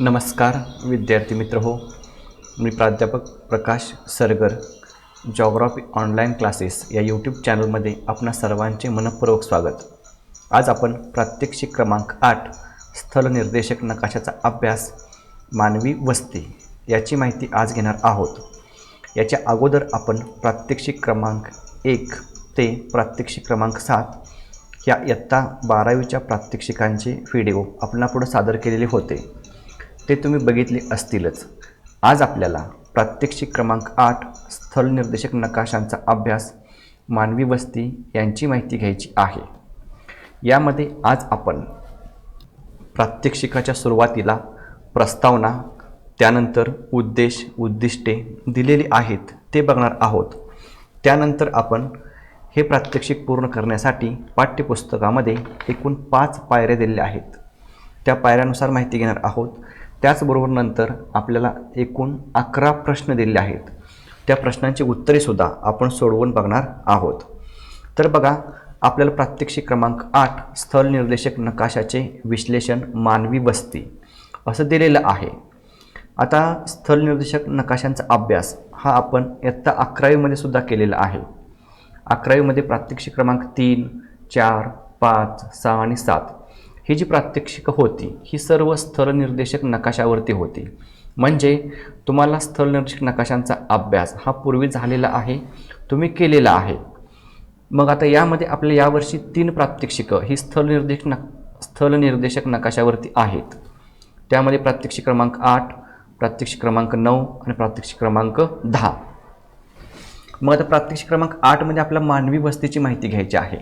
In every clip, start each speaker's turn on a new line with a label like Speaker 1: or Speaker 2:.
Speaker 1: नमस्कार विद्यार्थी मित्र हो, मी प्राध्यापक प्रकाश सरगर जॉग्राफी ऑनलाईन क्लासेस या यूट्यूब चॅनलमध्ये आपणा सर्वांचे मनपूर्वक स्वागत। आज आपण प्रात्यक्षिक क्रमांक 8 स्थल निर्देशक नकाशाचा अभ्यास मानवी वस्ती याची माहिती आज घेणार आहोत। याच्या अगोदर आपण प्रात्यक्षिक क्रमांक 1 ते प्रात्यक्षिक क्रमांक 7 या इयत्ता 12वीच्या प्रात्यक्षिकांचे व्हिडिओ आपणापुढे सादर केलेले होते, ते तुम्ही बघितले असतीलच। आज आपल्याला प्रात्यक्षिक क्रमांक 8 स्थल निर्देशक नकाशांचा अभ्यास मानवी वस्ती यांची माहिती घ्यायची आहे। यामध्ये आज आपण प्रात्यक्षिकाच्या सुरुवातीला प्रस्तावना, त्यानंतर उद्देश उद्दिष्टे दिलेली आहेत ते बघणार आहोत। त्यानंतर आपण हे प्रात्यक्षिक पूर्ण करण्यासाठी पाठ्यपुस्तकामध्ये एकूण 5 पायऱ्या दिलेल्या आहेत, त्या पायऱ्यानुसार माहिती घेणार आहोत। त्याचबरोबर नंतर आपल्याला एकूण 11 प्रश्न दिलेले आहेत, त्या प्रश्नांची उत्तरे सुद्धा आपण सोडवून बघणार आहोत। तर बघा, आपल्याला प्रात्यक्षिक क्रमांक 8 स्थल निर्देशक नकाशाचे विश्लेषण मानवी वस्ती असं दिलेलं आहे। आता स्थल निर्देशक नकाशांचा अभ्यास हा आपण इयत्ता 11वीमध्ये सुद्धा केलेला आहे। 11वीमध्ये प्रात्यक्षिक क्रमांक 3, 4, 5, 6 आणि 7 ही जी प्रात्यक्षिकं होती ही सर्व स्थल निर्देशक नकाशावरती होती। म्हणजे तुम्हाला स्थल निर्देशक नकाशांचा अभ्यास हा पूर्वी झालेला आहे, तुम्ही केलेला आहे। मग आता यामध्ये आपल्या यावर्षी 3 प्रात्यक्षिकं ही स्थल निर्देशक नकाशावरती आहेत। त्यामध्ये प्रात्यक्षिक क्रमांक 8, प्रात्यक्षिक क्रमांक 9 आणि प्रात्यक्षिक क्रमांक 10। मग आता प्रात्यक्षिक क्रमांक 8 मध्ये आपल्याला मानवी वस्तीची माहिती घ्यायची आहे।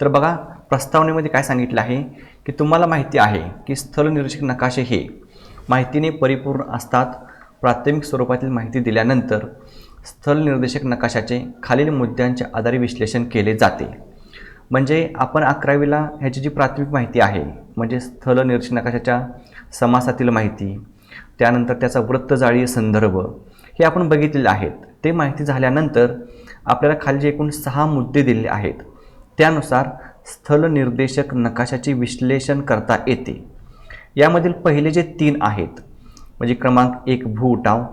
Speaker 1: तर बघा, प्रस्तावनेमध्ये काय सांगितलं आहे की तुम्हाला माहिती आहे की स्थल निर्देशक नकाशे हे माहितीने परिपूर्ण असतात। प्राथमिक स्वरूपातील माहिती दिल्यानंतर स्थल निर्देशक नकाशाचे खालील मुद्द्यांच्या आधारे विश्लेषण केले जाते। म्हणजे आपण 11वीला ह्याची जी प्राथमिक माहिती आहे, म्हणजे स्थल निर्देशक नकाशाच्या समासातील माहिती, त्यानंतर त्याचा वृत्तजाळीय संदर्भ हे आपण बघितलेले आहेत। ते माहिती झाल्यानंतर आपल्याला खाली जे एकूण 6 मुद्दे दिलेले आहेत, त्यानुसार स्थल निर्देशक नकाशाचे विश्लेषण करता येते। यामधील पहिले जे 3 आहेत, म्हणजे क्रमांक 1 भूउठाव,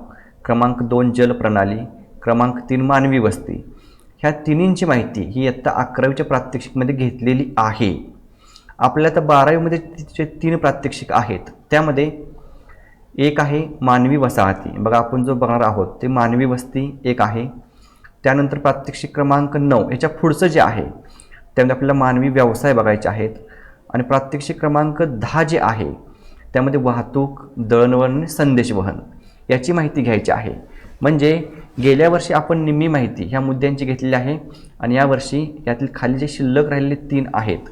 Speaker 1: क्रमांक 2 जलप्रणाली, क्रमांक 3 मानवी वस्ती, ह्या तिन्हींची माहिती ही इयत्ता 11वीच्या प्रात्यक्षिकमध्ये घेतलेली आहे। आपल्याला आता 12वीमध्ये जे 3 प्रात्यक्षिक आहेत, त्यामध्ये एक आहे मानवी वसाहती। बघा, आपण जो बघणार आहोत ते मानवी वस्ती एक आहे। त्यानंतर प्रात्यक्षिक क्रमांक 9 याच्या पुढचं जे आहे त्यामध्ये आपल्याला मानवी व्यवसाय बघायचे आहेत। आणि प्रात्यक्षिक क्रमांक 10 जे आहे त्यामध्ये वाहतूक, दळणवळण आणि संदेशवहन याची माहिती घ्यायची आहे। म्हणजे गेल्या वर्षी आपण निम्मी माहिती ह्या मुद्द्यांची घेतलेली आहे, आणि यावर्षी यातील खाली जे शिल्लक राहिलेले 3 आहेत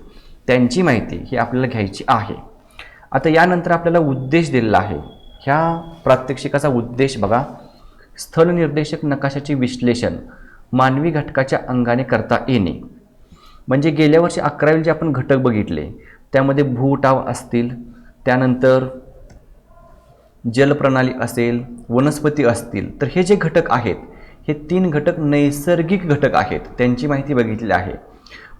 Speaker 1: त्यांची माहिती ही आपल्याला घ्यायची आहे। आता यानंतर आपल्याला उद्देश दिलेला आहे। ह्या प्रात्यक्षिकाचा उद्देश बघा, स्थल निर्देशक नकाशाचे विश्लेषण मानवी घटकाच्या अंगाने करता येणे। म्हणजे गेल्या वर्षी 11वीला जे आपण घटक बघितले त्यामध्ये भूउठाव असतील, त्यानंतर जलप्रणाली असेल, वनस्पती असतील, तर हे जे घटक आहेत हे 3 घटक नैसर्गिक घटक आहेत, त्यांची माहिती बघितली आहे।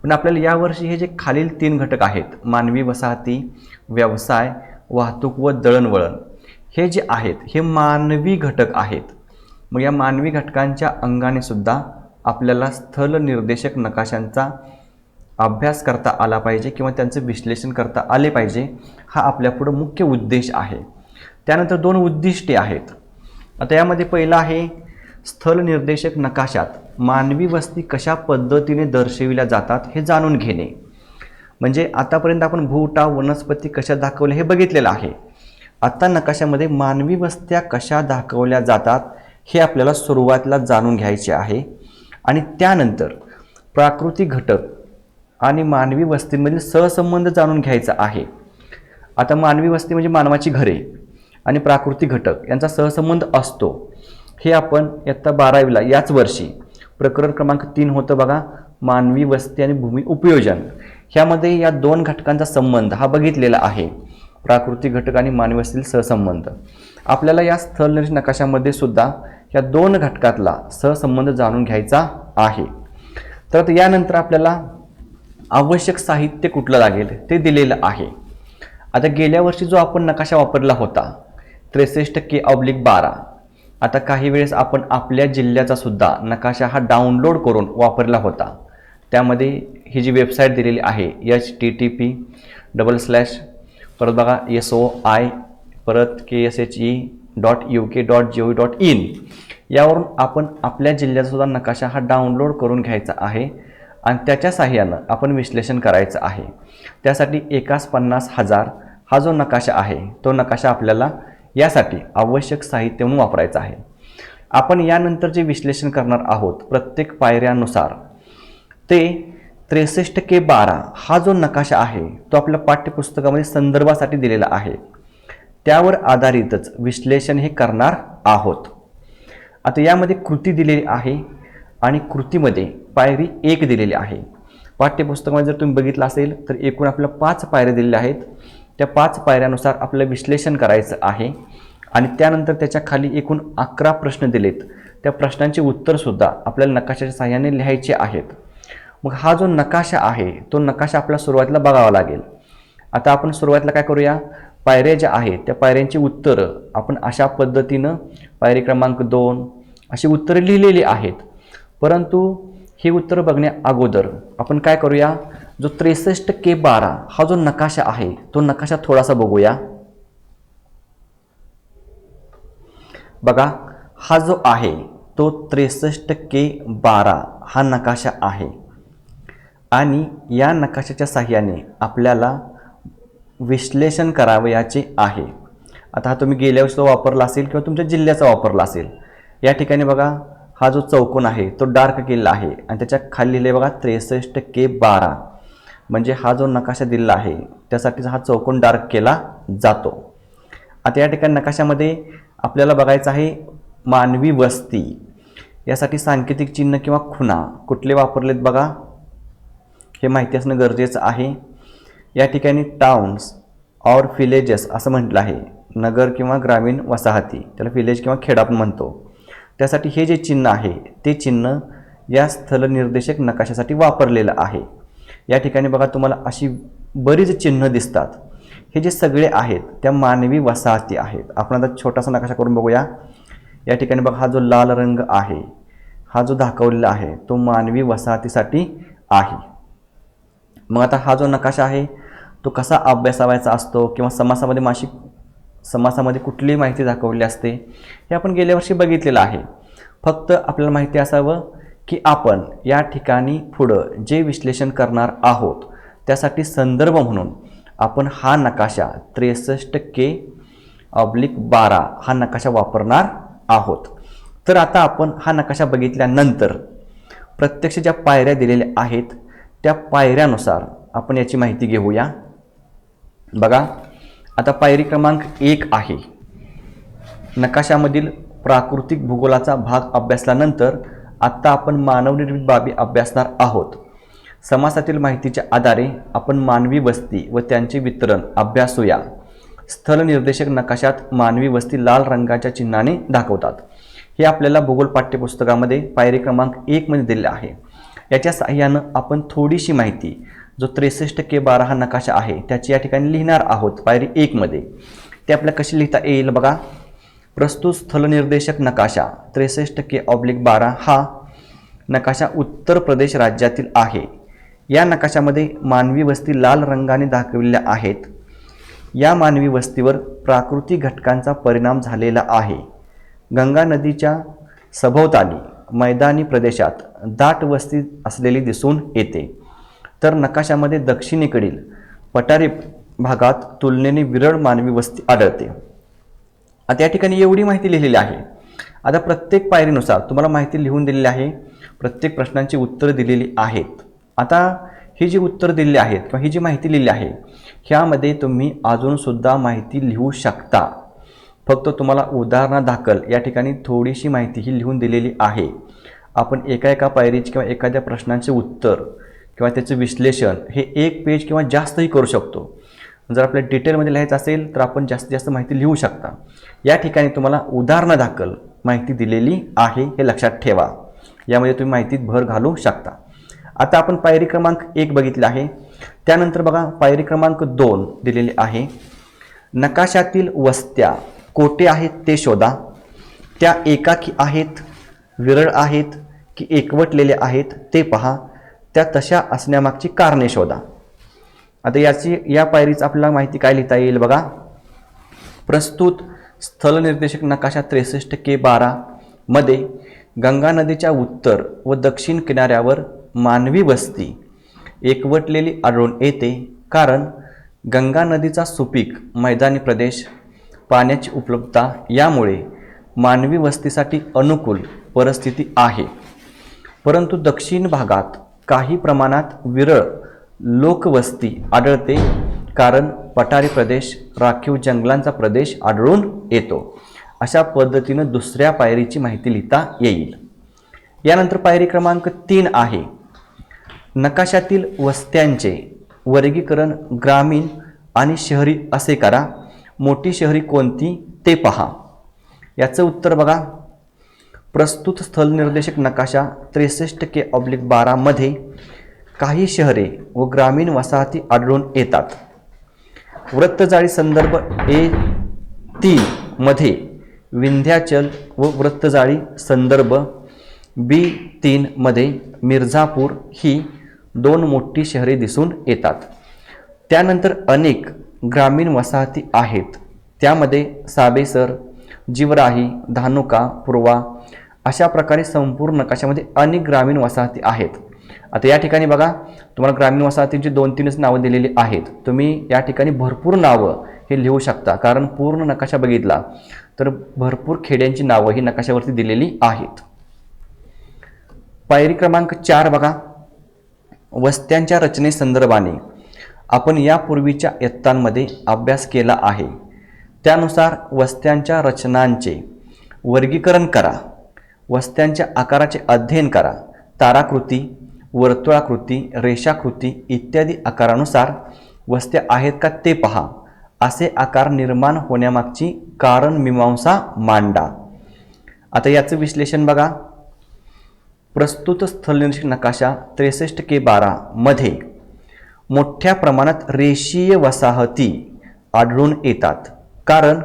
Speaker 1: पण आपल्याला यावर्षी हे जे खालील 3 घटक आहेत, मानवी वसाहती, व्यवसाय, वाहतूक व दळणवळण, हे जे आहेत हे मानवी घटक आहेत। मग या मानवी घटकांच्या अंगाने सुद्धा आपल्याला स्थल निर्देशक नकाशांचा अभ्यास करता आला पाहिजे किंवा त्यांचे विश्लेषण करता आले पाहिजे, हा आपल्यापुढे मुख्य उद्देश आहे। त्यानंतर 2 उद्दिष्टे आहेत। आता यामध्ये पहिलं आहे स्थल निर्देशक नकाशात मानवी वस्ती कशा पद्धतीने दर्शविल्या जातात हे जाणून घेणे। म्हणजे आतापर्यंत आपण भूउठाव, वनस्पती कशा दाखवल्या हे बघितलेलं आहे। आता नकाशामध्ये मानवी वस्त्या कशा दाखवल्या जातात हे आपल्याला सुरुवातीला जाणून घ्यायचे आहे। आणि त्यानंतर प्राकृतिक घटक आणि मानवी वस्तींमधील सहसंबंध जाणून घ्यायचा आहे। आता मानवी वस्ती म्हणजे मानवाची घरे आणि प्राकृतिक घटक यांचा सहसंबंध असतो, हे आपण इयत्ता 12वीला याच वर्षी प्रकरण क्रमांक 3 होतं बघा, मानवी वस्ती आणि भूमी उपयोजन, ह्यामध्ये या 2 घटकांचा संबंध हा बघितलेला आहे। प्राकृतिक घटक आणि मानवी वस्तीतील सहसंबंध आपल्याला या स्थल निर्देशक नकाशामध्ये सुद्धा या 2 घटकातला सहसंबंध जाणून घ्यायचा आहे। तर यानंतर आपल्याला आवश्यक साहित्य कुठलं लागेल ते दिलेलं आहे। आता गेल्या वर्षी जो आपण नकाशा वापरला होता 63K/12. आता काही वेळेस आपण आपल्या जिल्ह्याचा सुद्धा नकाशा हा डाउनलोड करून वापरला होता. त्यामध्ये ही जी वेबसाईट दिलेली आहे http:// परत बघा SOI परत KSHE.UK.gov.in यावरून आपण आपल्या जिल्ह्याचा सुद्धा नकाशा हा डाउनलोड करून घ्यायचा आहे आणि त्याच्या साहाय्यानं आपण विश्लेषण करायचं आहे. त्यासाठी एकास 50,000 हा जो नकाशा आहे तो नकाशा आपल्याला यासाठी आवश्यक साहित्य म्हणून वापरायचा आहे. आपण यानंतर जे विश्लेषण करणार आहोत प्रत्येक पायऱ्यानुसार ते 63K/12 हा जो नकाशा आहे तो आपल्या पाठ्यपुस्तकामध्ये संदर्भासाठी दिलेला आहे. त्यावर आधारितच विश्लेषण हे करणार आहोत. आता यामध्ये कृती दिलेली आहे आणि कृतीमध्ये पायरी 1 दिलेली आहे. पाठ्यपुस्तकामध्ये जर तुम्ही बघितलं असेल तर एकूण आपल्याला 5 पायऱ्या दिलेल्या आहेत. त्या 5 पायऱ्यानुसार आपल्याला विश्लेषण करायचं आहे आणि त्यानंतर त्याच्या खाली एकूण 11 प्रश्न दिलेत. त्या प्रश्नांची उत्तरसुद्धा आपल्याला नकाशाच्या साहाय्याने लिहायचे आहेत. मग हा जो नकाशा आहे तो नकाशा आपल्याला सुरुवातीला बघावा लागेल. आता आपण सुरुवातीला काय करूया, पायऱ्या ज्या आहेत त्या पायऱ्यांची उत्तरं आपण अशा पद्धतीनं पायरी क्रमांक 2 अशी उत्तरं लिहिलेली आहेत. परंतु ही उत्तरं बघण्या अगोदर आपण काय करूया, जो 63K/12 हा जो नकाशा आहे तो नकाशा थोडासा बघूया. बघा हा जो आहे तो 63K/12 हा नकाशा आहे आणि या नकाशाच्या साहाय्याने आपल्याला विश्लेषण करावयाचे आहे. आता हा तुम्ही गेल्या वर्षीचा वापरला असेल किंवा तुमच्या जिल्ह्याचा वापरला असेल. या ठिकाणी बघा हा जो चौकोन आहे तो डार्क केलेला आहे आणि त्याच्या खाली लिहिले बघा 63K/12 म्हणजे हा जो नकाशा दिलेला आहे त्यासाठी हा चौकोन डार्क केला जातो. आता या ठिकाणी नकाशामध्ये आपल्याला बघायचं आहे मानवी वस्ती. यासाठी सांकेतिक चिन्ह किंवा खुणा कुठले वापरलेत बघा हे माहिती असणं गरजेचं आहे. या ठिकाणी टाउन्स और विलेजेस असं म्हटलं आहे. नगर किंवा ग्रामीण वसाहती त्याला विलेज किंवा खेडा आपण म्हणतो. त्यासाठी हे जे चिन्ह आहे ते चिन्ह या स्थलनिर्देशक नकाशासाठी वापरलेलं आहे. या ठिकाणी बघा तुम्हाला अशी बरीच चिन्ह दिसतात. हे जे सगळे आहेत त्या मानवी वसाहती आहेत. आपण आता छोटासा नकाशा करून बघूया. या ठिकाणी बघा हा जो लाल रंग आहे हा जो दाखवलेला आहे तो मानवी वसाहतीसाठी आहे. मग आता हा जो नकाशा आहे तो कसा अभ्यासावायचा असतो किंवा समासामध्ये कुठली माहिती दाखवली असते हे आपण गेल्या वर्षी बघितलेलं आहे. फक्त आपल्याला माहिती असावं की आपण या ठिकाणी पुढं जे विश्लेषण करणार आहोत त्यासाठी संदर्भ म्हणून आपण हा नकाशा 63K/12 हा नकाशा वापरणार आहोत. तर आता आपण हा नकाशा बघितल्यानंतर प्रत्यक्ष ज्या पायऱ्या दिलेल्या आहेत त्या पायऱ्यानुसार आपण याची माहिती घेऊया. बघा आता पायरी क्रमांक 1 आहे. नकाशामधील प्राकृतिक भूगोलाचा भाग अभ्यासल्यानंतर आत्ता आपण मानवनिर्मित बाबी अभ्यासणार आहोत. समासातील माहितीच्या आधारे आपण मानवी वस्ती व त्यांचे वितरण अभ्यासूया. स्थलनिर्देशक नकाशात मानवी वस्ती लाल रंगाच्या चिन्हाने दाखवतात. हे आपल्याला भूगोल पाठ्यपुस्तकामध्ये पायरी क्रमांक 1 मध्ये दिले आहे. याच्या साहाय्यानं आपण थोडीशी माहिती जो 63K/12 हा नकाशा आहे त्याची या ठिकाणी लिहिणार आहोत पायरी 1 मध्ये. ते आपल्याला कशी लिहिता येईल बघा. प्रस्तुत स्थलनिर्देशक नकाशा 63K/12 हा नकाशा उत्तर प्रदेश राज्यातील आहे. या नकाशामध्ये मानवी वस्ती लाल रंगाने दाखविलेल्या आहेत. या मानवी वस्तीवर प्राकृतिक घटकांचा परिणाम झालेला आहे. गंगा नदीच्या सभोवताली मैदानी प्रदेशात दाट वस्ती असलेली दिसून येते. तर नकाशामध्ये दक्षिणेकडील पठारी भागात तुलनेने विरळ मानवी वस्ती आढळते. आता या ठिकाणी एवढी माहिती लिहिलेली आहे. आता प्रत्येक पायरीनुसार तुम्हाला माहिती लिहून दिलेली आहे. प्रत्येक प्रश्नांची उत्तरं दिलेली आहेत. आता ही जी उत्तरं दिलेली आहेत किंवा ही जी माहिती लिहिली आहे ह्यामध्ये तुम्ही अजूनसुद्धा माहिती लिहू शकता. फक्त तुम्हाला उदाहरणादाखल या ठिकाणी थोडीशी माहिती ही लिहून दिलेली आहे. आपण एका पायरीचे किंवा एखाद्या प्रश्नांचे उत्तर किंवा त्याचे विश्लेषण हे 1 पेज किंवा जास्तही करू शकतो. जर आपल्याला डिटेलमध्ये लिहायचं असेल तर आपण जास्तीत जास्त माहिती लिहू शकता. या ठिकाणी तुम्हाला उदाहरणादाखल माहिती दिलेली आहे हे लक्षात ठेवा. यामध्ये तुम्ही माहितीत भर घालू शकता. आता आपण पायरी क्रमांक 1 बघितली आहे. त्यानंतर बघा पायरी क्रमांक 2 दिलेली आहे. नकाशातील वस्त्या कोठे आहेत ते शोधा, त्या एकाकी आहेत, विरळ आहेत की एकवटलेले आहेत ते पहा, त्या तशा असण्यामागची कारणे शोधा. आता या पायरीच आपल्याला माहिती काय लिहिता येईल बघा. प्रस्तुत स्थलनिर्देशक नकाशा 63K12 मध्ये गंगा नदीच्या उत्तर व दक्षिण किनाऱ्यावर मानवी वस्ती एकवटलेली आढळून येते, कारण गंगा नदीचा सुपीक मैदानी प्रदेश, पाण्याची उपलब्धता यामुळे मानवी वस्तीसाठी अनुकूल परिस्थिती आहे. परंतु दक्षिण भागात काही प्रमाणात विरळ लोकवस्ती आढळते, कारण पठारी प्रदेश, राखीव जंगलांचा प्रदेश आढळून येतो. अशा पद्धतीनं दुसऱ्या पायरीची माहिती लिहिता येईल. यानंतर पायरी क्रमांक 3 आहे. नकाशातील वस्त्यांचे वर्गीकरण ग्रामीण आणि शहरी असे करा. मोठी शहरी कोणती ते पहा. याचं उत्तर बघा. प्रस्तुत स्थलनिर्देशक नकाशा 63K12 मध्ये काही शहरे व ग्रामीण वसाहती आढळून येतात. वृत्तजाळी संदर्भ A3 मध्ये विंध्याचल व वृत्तजाळी संदर्भ B3 मध्ये मिर्झापूर ही 2 मोठी शहरे दिसून येतात. त्यानंतर अनेक ग्रामीण वसाहती आहेत. त्यामध्ये साबेसर, जिवराही, धानुका, पूर्वा अशा प्रकारे संपूर्ण नकाशामध्ये अनेक ग्रामीण वसाहती आहेत. आता या ठिकाणी बघा, तुम्हाला ग्रामीण वसाहतींची 2-3च नावं दिलेली आहेत. तुम्ही या ठिकाणी भरपूर नावं हे लिहू शकता, कारण पूर्ण नकाशा बघितला तर भरपूर खेड्यांची नावं ही नकाशावरती दिलेली आहेत. पायरी क्रमांक 4 बघा. वस्त्यांच्या रचनेसंदर्भाने आपण यापूर्वीच्या इयत्तांमध्ये अभ्यास केला आहे. त्यानुसार वस्त्यांच्या रचनांचे वर्गीकरण करा. वस्त्यांच्या आकाराचे अध्ययन करा. ताराकृती, वर्तुळाकृती, रेषाकृती इत्यादी आकारानुसार वस्त्या आहेत का ते पहा. असे आकार निर्माण होण्यामागची कारण मीमांसा मांडा. आता याचं विश्लेषण बघा. प्रस्तुत स्थलनिर्देशक नकाशा 63K12 मध्ये मोठ्या प्रमाणात रेषीय वसाहती आढळून येतात, कारण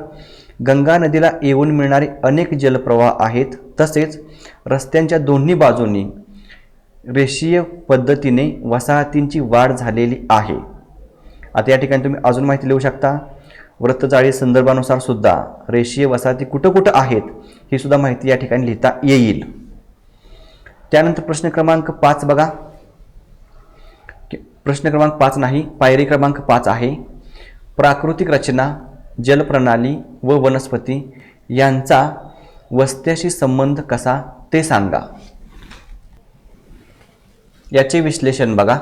Speaker 1: गंगा नदीला येऊन मिळणारे अनेक जलप्रवाह आहेत. तसेच रस्त्यांच्या दोन्ही बाजूंनी रेषीय पद्धतीने वसाहतींची वाढ झालेली आहे. आता या ठिकाणी तुम्ही अजून माहिती लिहू शकता. वृत्तजाळी संदर्भानुसार सुद्धा रेषीय वसाहती कुठं कुठं आहेत ही सुद्धा माहिती या ठिकाणी लिहिता येईल. त्यानंतर प्रश्न क्रमांक 5 बघा. प्रश्न क्रमांक 5 नाही, पायरी क्रमांक 5 आहे. प्राकृतिक रचना, जलप्रणाली व वनस्पती यांचा वस्त्याशी संबंध कसा ते सांगा. याचे विश्लेषण बघा.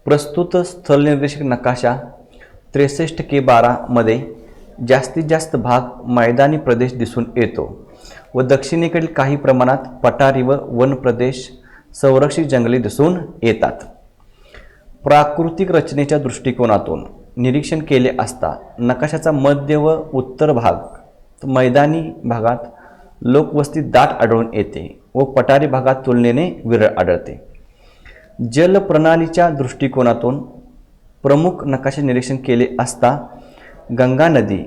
Speaker 1: प्रस्तुत स्थलनिर्देशक नकाशा 63K12 मध्ये जास्तीत जास्त भाग मैदानी प्रदेश दिसून येतो व दक्षिणेकडील काही प्रमाणात पठारी व वन प्रदेश, संरक्षित जंगले दिसून येतात. प्राकृतिक रचनेच्या दृष्टिकोनातून निरीक्षण केले असता नकाशाचा मध्य व उत्तर भाग मैदानी भागात लोकवस्ती दाट आढळून येते व पठारी भागात तुलनेने विरळ आढळते. जलप्रणालीच्या दृष्टिकोनातून प्रमुख नकाशे निरीक्षण केले असता गंगा नदी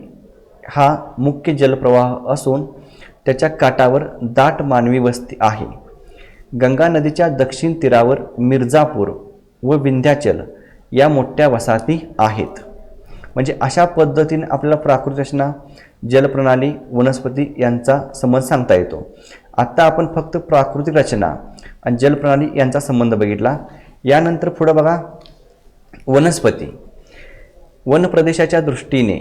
Speaker 1: हा मुख्य जलप्रवाह असून त्याच्या काठावर दाट मानवी वस्ती आहे. गंगा नदीच्या दक्षिण तीरावर मिर्झापूर व विंध्याचल या मोठ्या वसाहती आहेत. म्हणजे अशा पद्धतीने आपल्याला प्राकृतिक रचना, जलप्रणाली, वनस्पती यांचा संबंध सांगता येतो. आत्ता आपण फक्त प्राकृतिक रचना आणि जलप्रणाली यांचा संबंध बघितला. यानंतर पुढे बघा, वनस्पती. वन प्रदेशाच्या दृष्टीने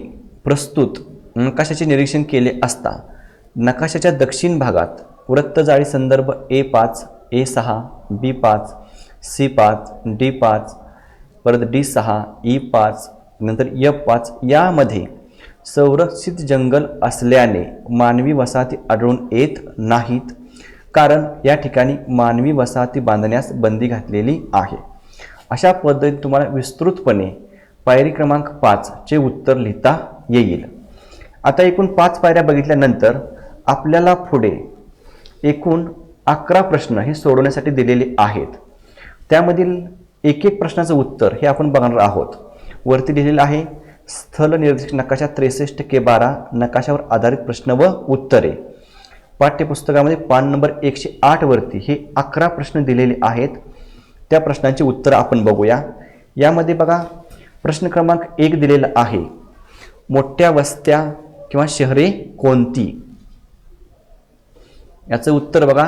Speaker 1: प्रस्तुत नकाशाचे निरीक्षण केले असता नकाशाच्या दक्षिण भागात वृत्तजाळी संदर्भ A5, A6, B5, C5, D5, परत D6, E5, नंतर F5 यामध्ये संरक्षित जंगल असल्याने मानवी वसाहती आढळून येत नाहीत, कारण या ठिकाणी मानवी वसाहती बांधण्यास बंदी घातलेली आहे. अशा पद्धतीने तुम्हाला विस्तृतपणे पायरी क्रमांक 5 चे उत्तर लिहिता येईल. आता एकूण 5 पायऱ्या बघितल्यानंतर आपल्याला पुढे एकूण 11 प्रश्न हे सोडवण्यासाठी दिलेले आहेत. त्यामधील एक एक प्रश्नाचं उत्तर हे आपण बघणार आहोत. वरती लिहिलेलं आहे स्थल निर्देशक नकाशा 63K12 नकाशावर आधारित प्रश्न व उत्तरे. पाठ्यपुस्तकामध्ये पान नंबर 108 वरती हे 11 प्रश्न दिलेले आहेत. त्या प्रश्नांची उत्तरं आपण बघूया. यामध्ये बघा प्रश्न क्रमांक 1 दिलेला आहे, मोठ्या वस्त्या किंवा शहरे कोणती. याचं उत्तर बघा,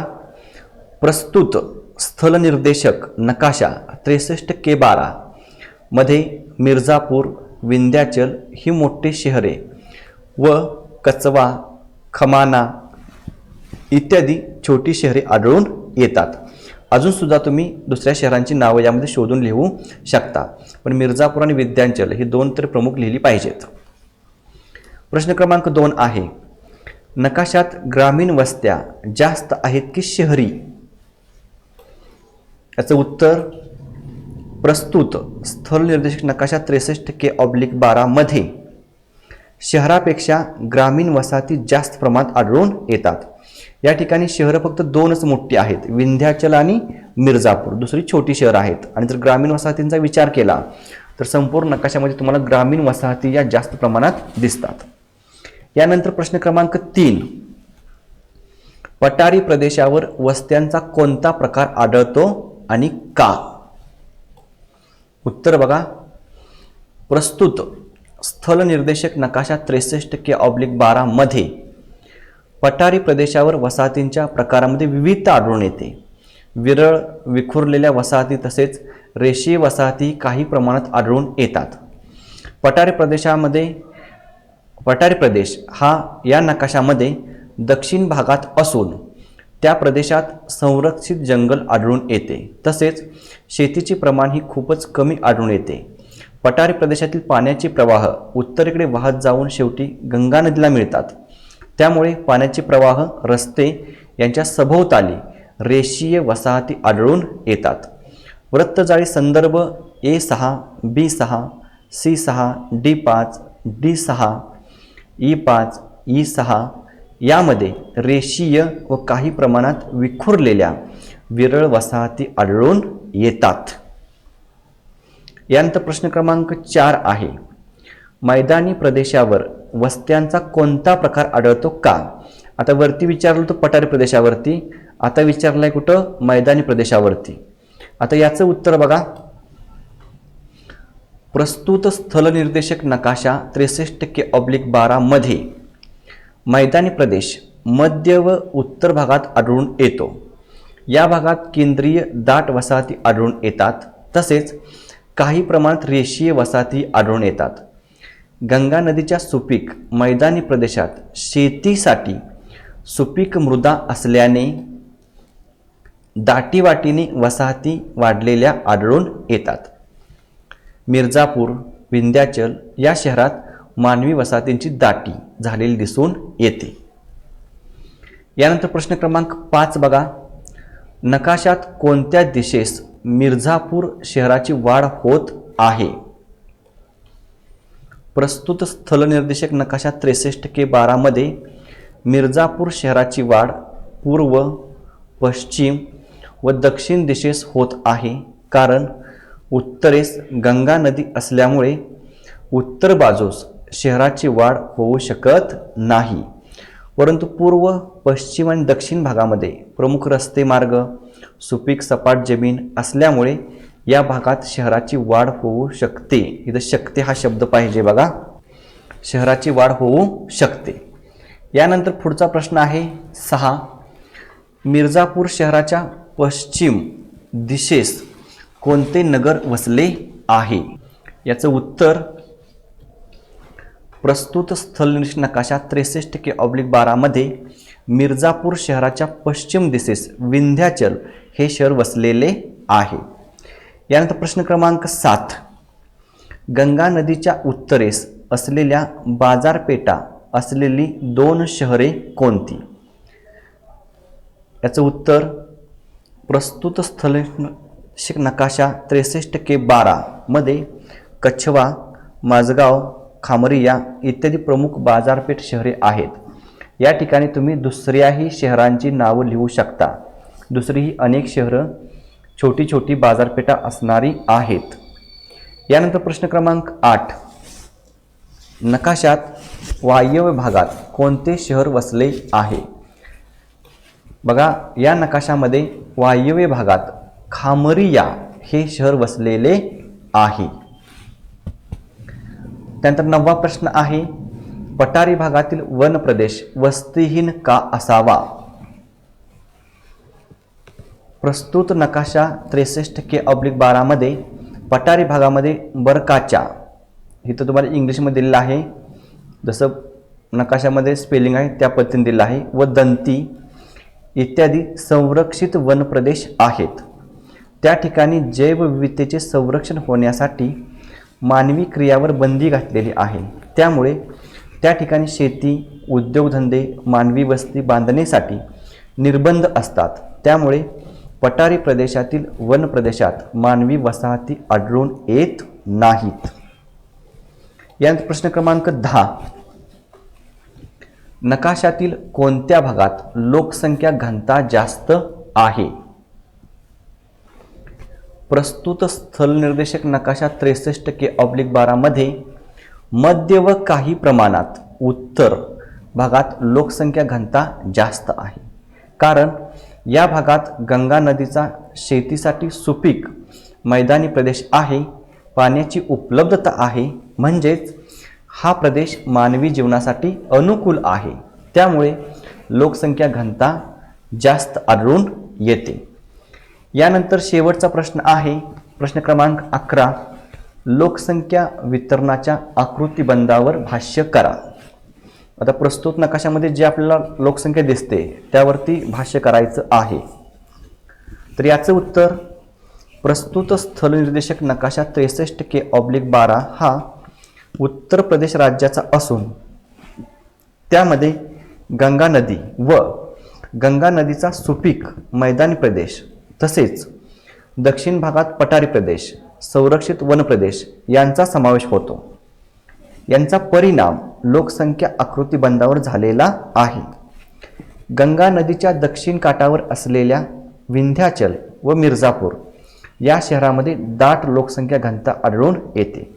Speaker 1: प्रस्तुत स्थल निर्देशक नकाशा 63K12 मध्ये मिर्झापूर, विंध्याचल ही मोठी शहरे व कचवा, खमाना इत्यादी छोटी शहरे आढळून येतात. अजून सुद्धा तुम्ही दुसऱ्या शहरांची नावं यामध्ये शोधून लिहू शकता, पण मिर्झापूर आणि विंध्याचल ही 2 तर प्रमुख लिहिली पाहिजेत. प्रश्न क्रमांक 2 आहे, नकाशात ग्रामीण वस्त्या जास्त आहेत की शहरी. याचं उत्तर, प्रस्तुत स्थल निर्देशक नकाशा 63K/12 मध्ये शहरापेक्षा ग्रामीण वसाहती जास्त प्रमाणात आढळून येतात. या ठिकाणी शहरं फक्त 2च मोठी आहेत, विंध्याचल आणि मिर्झापूर, दुसरी छोटी शहरं आहेत. आणि जर ग्रामीण वसाहतींचा विचार केला तर संपूर्ण नकाशामध्ये तुम्हाला ग्रामीण वसाहती या जास्त प्रमाणात दिसतात. यानंतर प्रश्न क्रमांक 3, पठारी प्रदेशावर वस्त्यांचा कोणता प्रकार आढळतो आणि का. उत्तर बघा, प्रस्तुत स्थल निर्देशक नकाशा 63K/12 मध्ये पठारी प्रदेशावर वसाहतींच्या प्रकारामध्ये विविधता आढळून येते. विरळ विखुरलेल्या वसाहती तसेच रेषीय वसाहती काही प्रमाणात आढळून येतात. पठारी प्रदेश हा या नकाशामध्ये दक्षिण भागात असून त्या प्रदेशात संरक्षित जंगल आढळून येते. तसेच शेतीचे प्रमाण ही खूपच कमी आढळून येते. पठारी प्रदेशातील पाण्याचे प्रवाह उत्तरेकडे वाहत जाऊन शेवटी गंगा नदीला मिळतात. त्यामुळे पाण्याचे प्रवाह, रस्ते यांच्या सभोवताली रेषीय वसाहती आढळून येतात. वृत्तजाळी संदर्भ A6, B6, C6, D5, D6, E5, E6 यामध्ये रेषीय व काही प्रमाणात विखुरलेल्या विरळ वसाहती आढळून येतात. यानंतर प्रश्न क्रमांक 4 आहे, मैदानी प्रदेशावर वस्त्यांचा कोणता प्रकार आढळतो का. आता वरती विचारलं होतं पठारी प्रदेशावरती, आता विचारलंय कुठं, मैदानी प्रदेशावरती. आता याचं उत्तर बघा, प्रस्तुत स्थल निर्देशक नकाशा 63K/12 मध्ये मैदानी प्रदेश मध्य व उत्तर भागात आढळून येतो. या भागात केंद्रीय दाट वसाहती आढळून येतात. तसेच काही प्रमाणात रेषीय वसाहती आढळून येतात. गंगा नदीच्या सुपीक मैदानी प्रदेशात शेतीसाठी सुपीक मृदा असल्याने दाटीवाटीने वसाहती वाढलेल्या आढळून येतात. मिर्झापूर, विंध्याचल या शहरात मानवी वसाहतींची दाटी झालेली दिसून येते. यानंतर प्रश्न क्रमांक 5 बघा, नकाशात कोणत्या दिशेस मिर्झापूर शहराची वाढ होत आहे. प्रस्तुत स्थल निर्देशक नकाशा 63K/12 मध्ये मिर्झापूर शहराची वाढ पूर्व, पश्चिम व दक्षिण दिशेस होत आहे. कारण उत्तरेस गंगा नदी असल्यामुळे उत्तर बाजूस शहराची वाढ होऊ शकत नाही, परंतु पूर्व, पश्चिम आणि दक्षिण भागामध्ये प्रमुख रस्ते, मार्ग, सुपीक सपाट जमीन असल्यामुळे या भागात शहराची वाढ होऊ शकते. इथं शकते हा शब्द पाहिजे बघा, शहराची वाढ होऊ शकते. यानंतर पुढचा प्रश्न आहे 6, मिर्झापूर शहराच्या पश्चिम दिशेस कोणते नगर वसले आहे. याचं उत्तर, प्रस्तुत स्थल निर्देशक नकाशा 63K/12 मध्ये मिर्झापूर शहराच्या पश्चिम दिशेस विंध्याचल हे शहर वसलेले आहे. यानंतर प्रश्न क्रमांक 7, गंगा नदीच्या उत्तरेस असलेल्या बाजारपेठा असलेली 2 शहरे कोणती. याचं उत्तर, प्रस्तुत स्थल निर्देशक नकाशा 63K/12 मध्ये कछवा, माझगाव, खामरिया इत्यादी प्रमुख बाजारपेठ शहरे आहेत. या ठिकाणी तुम्ही दुसऱ्याही शहरांची नावं लिहू शकता. दुसरीही अनेक शहरं छोटी छोटी बाजारपेठा असणारी आहेत. यानंतर प्रश्न क्रमांक 8, नकाशात वायव्य भागात कोणते शहर वसले आहे? बघा, या नकाशामध्ये वायव्य भागात खामरिया हे शहर वसलेले आहे. त्यानंतर 9वा प्रश्न आहे, पठारी भागातील वन प्रदेश वस्तीहीन का असावा? प्रस्तुत नकाशा 63K/12 मध्ये पठारी भागामध्ये बरकाच्या, इथं तुम्हाला इंग्लिशमध्ये दिलेलं आहे, जसं नकाशामध्ये स्पेलिंग आहे त्या पद्धतीने दिलेलं आहे, व दंती इत्यादी संरक्षित वन प्रदेश आहेत. त्या ठिकाणी जैवविविधतेचे संरक्षण होण्यासाठी मानवी क्रियावर बंदी घातलेली आहे. त्यामुळे त्या ठिकाणी शेती, उद्योगधंदे, मानवी वस्ती बांधण्यासाठी निर्बंध असतात. त्यामुळे पठारी प्रदेशातील वन प्रदेशात मानवी वसाहती आढळून येत नाहीत. यानंतर प्रश्न क्रमांक 10, नकाशातील कोणत्या भागात लोकसंख्या घनता जास्त आहे? प्रस्तुत स्थलनिर्देशक नकाशा 63K/12 मध्ये मध्य व काही प्रमाणात उत्तर भागात लोकसंख्या घनता जास्त आहे. कारण या भागात गंगा नदीचा शेतीसाठी सुपीक मैदानी प्रदेश आहे, पाण्याची उपलब्धता आहे, म्हणजेच हा प्रदेश मानवी जीवनासाठी अनुकूल आहे. त्यामुळे लोकसंख्या घनता जास्त आढळून येते. यानंतर शेवटचा प्रश्न आहे, प्रश्न क्रमांक 11, लोकसंख्या वितरणाच्या आकृतिबंधावर भाष्य करा. आता प्रस्तुत नकाशामध्ये जे आपल्याला लोकसंख्या दिसते त्यावरती भाष्य करायचं आहे. तर याचं उत्तर, प्रस्तुत स्थलनिर्देशक नकाशा 63K/12 हा उत्तर प्रदेश राज्याचा असून त्यामध्ये गंगा नदी व गंगा नदीचा सुपीक मैदानी प्रदेश तसेच दक्षिण भागात पठारी प्रदेश, संरक्षित वन प्रदेश यांचा समावेश होतो. यांचा परिणाम लोकसंख्या आकृतिबंधावर झालेला आहे. गंगा नदीच्या दक्षिण काठावर असलेल्या विंध्याचल व मिर्झापूर या शहरामध्ये दाट लोकसंख्या घनता आढळून येते.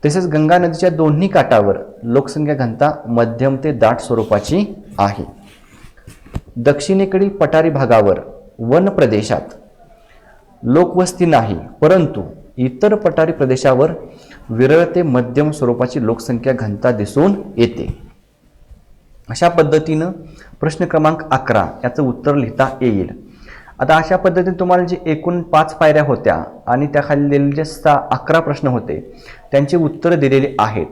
Speaker 1: तसेच गंगा नदीच्या दोन्ही काठावर लोकसंख्या घनता मध्यम ते दाट स्वरूपाची आहे. दक्षिणेकडील पठारी भागावर वन प्रदेशात लोकवस्ती नाही, परंतु इतर पठारी प्रदेशावर विरळ ते मध्यम स्वरूपाची लोकसंख्या घनता दिसून येते. अशा पद्धतीनं प्रश्न क्रमांक 11 याचं उत्तर लिहिता येईल. आता अशा पद्धतीने तुम्हाला जे एकूण 5 पायऱ्या होत्या आणि त्याखाली दिलेले जे 11 प्रश्न होते त्यांची उत्तरं दिलेली आहेत.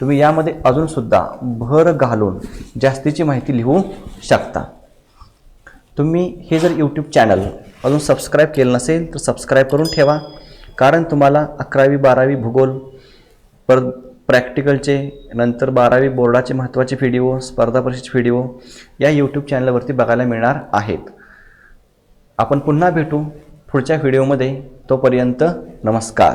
Speaker 1: तुम्ही यामध्ये अजून सुद्धा भर घालून जास्तीची माहिती लिहू शकता. तुम्ही हे जर यूट्यूब चॅनल अजून सबस्क्राईब केलं नसेल तर सबस्क्राईब करून ठेवा, कारण तुम्हाला 11वी 12वी भूगोल, परत प्रॅक्टिकलचे, नंतर 12वी बोर्डाचे महत्त्वाचे व्हिडिओ, स्पर्धा परीक्षेचे व्हिडिओ या यूट्यूब चॅनलवरती बघायला मिळणार आहेत. आपण पुन्हा भेटू पुढच्या व्हिडिओमध्ये. तोपर्यंत नमस्कार.